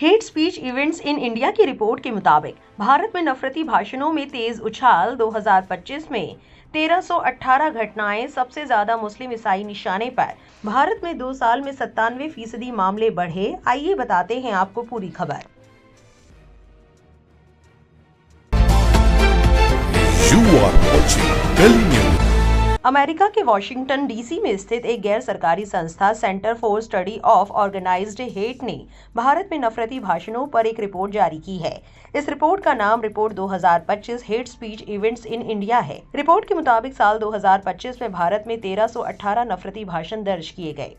Hate speech events in India की report के मुताबिक भारत में नफरती भाषणों में तेज उछाल। 2025 में 1318 घटनाएं, सबसे ज्यादा मुस्लिम ईसाई निशाने पर। भारत में 2 साल में 97% मामले बढ़े। आइए बताते हैं आपको पूरी खबर। अमेरिका के वॉशिंगटन डीसी में स्थित एक गैर सरकारी संस्था Center for Study of Organized Hate ने भारत में नफरती भाषणों पर एक रिपोर्ट जारी की है। इस रिपोर्ट का नाम report 2025 hate speech events in India है। रिपोर्ट के मुताबिक साल 2025 में भारत में 1318 नफरती भाषण दर्ज किए गए।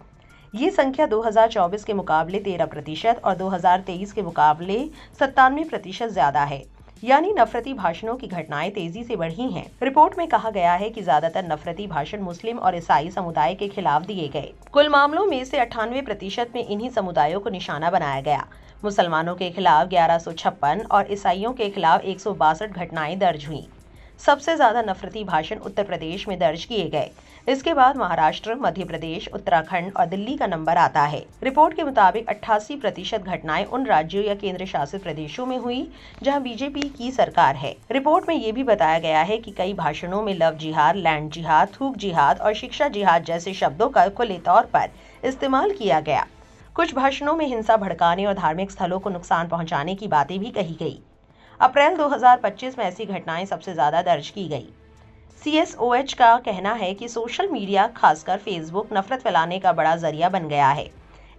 ये संख्या 2024 के मुकाबले 13% और 2023 के मुकाबले 97% ज्यादा है। यानी नफरती भाषणों की घटनाएं तेजी से बढ़ी हैं। रिपोर्ट में कहा गया है कि ज्यादातर नफरती भाषण मुस्लिम और ईसाई समुदाय के खिलाफ दिए गए। कुल मामलों में से 98% में इन्हीं समुदायों को निशाना बनाया गया। मुसलमानों के खिलाफ 1156 और ईसाइयों के खिलाफ 162 घटनाएं दर्ज हुई। सबसे ज्यादा नफरती भाषण उत्तर प्रदेश में दर्ज किए गए। इसके बाद महाराष्ट्र, मध्य प्रदेश, उत्तराखंड और दिल्ली का नंबर आता है। रिपोर्ट के मुताबिक 88% घटनाएं उन राज्यों या केंद्र शासित प्रदेशों में हुई जहां बीजेपी की सरकार है। रिपोर्ट में ये भी बताया गया है कि कई भाषणों में लव जिहाद, लैंड जिहाद, थूक जिहाद और शिक्षा जिहाद जैसे शब्दों का खुले तौर पर इस्तेमाल किया गया। कुछ भाषणों में हिंसा भड़काने और धार्मिक स्थलों को नुकसान पहुंचाने की बातें भी कही गई। अप्रैल 2025 में ऐसी घटनाएं सबसे ज्यादा दर्ज की गई। CSOH का कहना है कि सोशल मीडिया, खासकर फेसबुक, नफरत फैलाने का बड़ा जरिया बन गया है।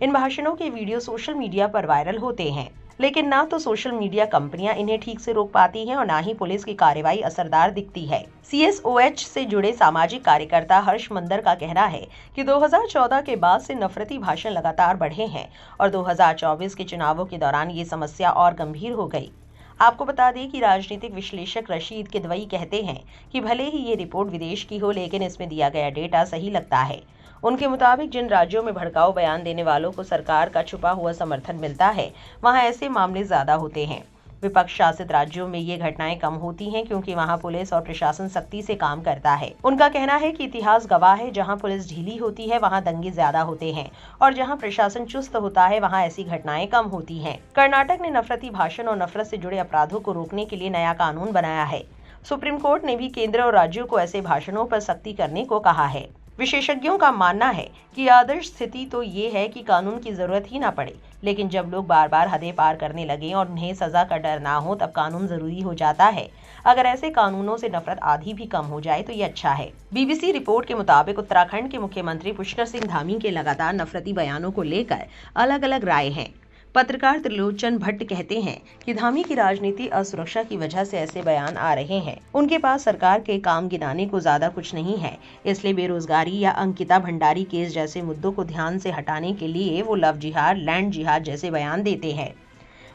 इन भाषणों के वीडियो सोशल मीडिया पर वायरल होते हैं, लेकिन ना तो सोशल मीडिया कंपनियां इन्हें ठीक से रोक पाती हैं और ना ही पुलिस की कार्रवाई असरदार दिखती है। CSOH से जुड़े सामाजिक कार्यकर्ता हर्ष मंदर का कहना है कि 2014 के बाद से नफरती भाषण लगातार बढ़े हैं और 2024 के चुनावों के दौरान ये समस्या और गंभीर हो गई। आपको बता दें कि राजनीतिक विश्लेषक रशीद किदवई कहते हैं कि भले ही ये रिपोर्ट विदेश की हो, लेकिन इसमें दिया गया डेटा सही लगता है। उनके मुताबिक जिन राज्यों में भड़काऊ बयान देने वालों को सरकार का छुपा हुआ समर्थन मिलता है, वहां ऐसे मामले ज्यादा होते हैं। विपक्ष शासित राज्यों में ये घटनाएं कम होती हैं क्योंकि वहां पुलिस और प्रशासन सख्ती से काम करता है। उनका कहना है कि इतिहास गवाह है, जहां पुलिस ढीली होती है वहां दंगे ज्यादा होते हैं और जहां प्रशासन चुस्त होता है वहां ऐसी घटनाएं कम होती हैं। कर्नाटक ने नफरती भाषण और नफरत से जुड़े अपराधों को रोकने के लिए नया कानून बनाया है। सुप्रीम कोर्ट ने भी केंद्र और राज्यों को ऐसे भाषणों पर सख्ती करने को कहा है। विशेषज्ञों का मानना है कि आदर्श स्थिति तो ये है कि कानून की जरूरत ही ना पड़े, लेकिन जब लोग बार बार हदें पार करने लगे और उन्हें सजा का डर ना हो, तब कानून जरूरी हो जाता है। अगर ऐसे कानूनों से नफरत आधी भी कम हो जाए तो ये अच्छा है। BBC रिपोर्ट के मुताबिक उत्तराखंड के मुख्यमंत्री पुष्कर सिंह धामी के लगातार नफरती बयानों को लेकर अलग अलग राय हैं। पत्रकार त्रिलोचन भट्ट कहते हैं कि धामी की राजनीति असुरक्षा की वजह से ऐसे बयान आ रहे हैं। उनके पास सरकार के काम गिनाने को ज्यादा कुछ नहीं है, इसलिए बेरोजगारी या अंकिता भंडारी केस जैसे मुद्दों को ध्यान से हटाने के लिए वो लव जिहाद, लैंड जिहाद जैसे बयान देते हैं।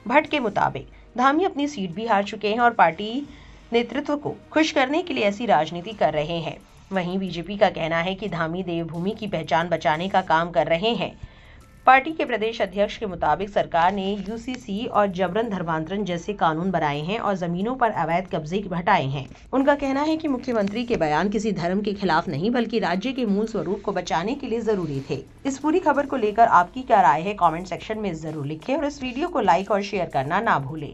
भट्ट के मुताबिक धामी अपनी सीट भी हार चुके हैं और पार्टी नेतृत्व को खुश करने के लिए ऐसी राजनीति कर रहे हैं। वहीं बीजेपी का कहना है कि धामी देवभूमि की पहचान बचाने का काम कर रहे हैं। पार्टी के प्रदेश अध्यक्ष के मुताबिक सरकार ने UCC और जबरन धर्मांतरण जैसे कानून बनाए हैं और जमीनों पर अवैध कब्जे हटाए हैं। उनका कहना है कि मुख्यमंत्री के बयान किसी धर्म के खिलाफ नहीं, बल्कि राज्य के मूल स्वरूप को बचाने के लिए जरूरी थे। इस पूरी खबर को लेकर आपकी क्या राय है, कमेंट सेक्शन में जरूर लिखें और इस वीडियो को लाइक और शेयर करना ना भूलें।